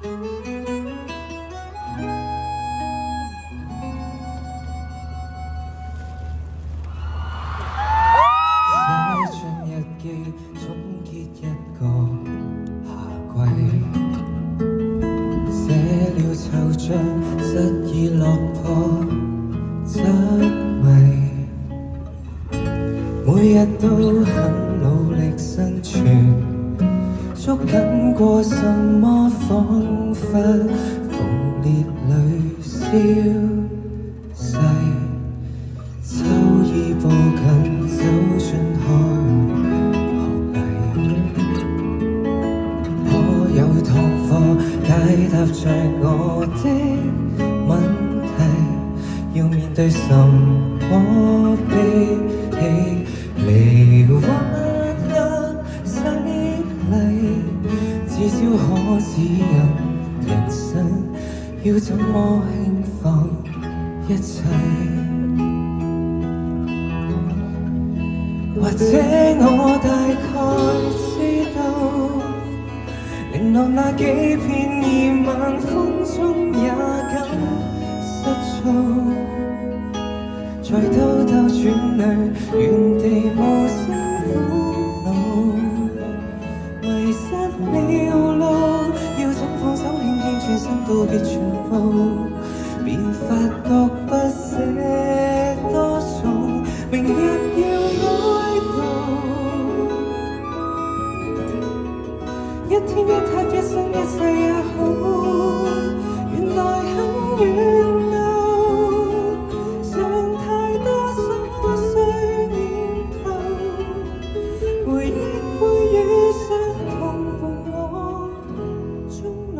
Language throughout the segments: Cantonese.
寫進日記總結一個夏季，寫了惆悵，失意落魄執迷，每日都很努力生存，捉緊過什麼彷彿縫裂裏消逝，秋意步近走進開學禮，可有堂課解答着我的問題，要面對什麼悲喜離幻得洗禮，至少可指引人生要怎麼輕放一切。或者我大概知道，零落那幾片疑問風中也敢失措，在兜兜轉裏原地無聲苦惱，迷失了路，要怎放手輕輕轉身道別全部，便發覺不捨多重，明日要一天一刻一生一世也好，原來很遠路，常太多瑣碎念頭，回憶會與傷痛伴我終老。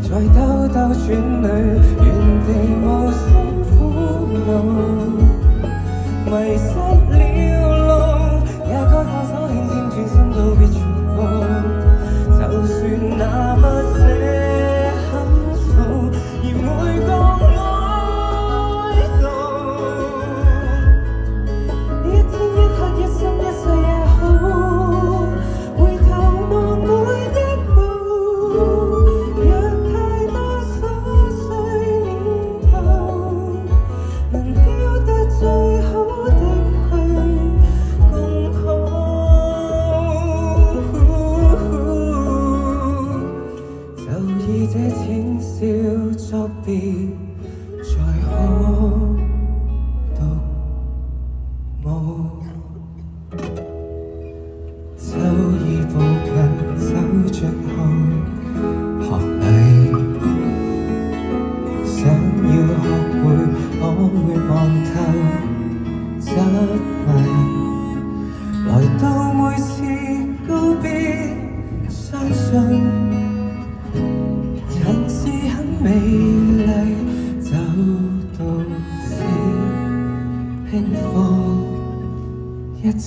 在兜兜轉裏，原地無聲苦惱，迷失了路，也該放手輕輕轉身道別全部，就算那不捨很重，而每個哀悼，一天一刻一生一世也好，回頭望每一步，這淺笑作別，才可獨舞。秋意步近，走進開學禮，想要學會可會望透執迷，來到每次告別，相信曾是很美麗，走到此輕放一切。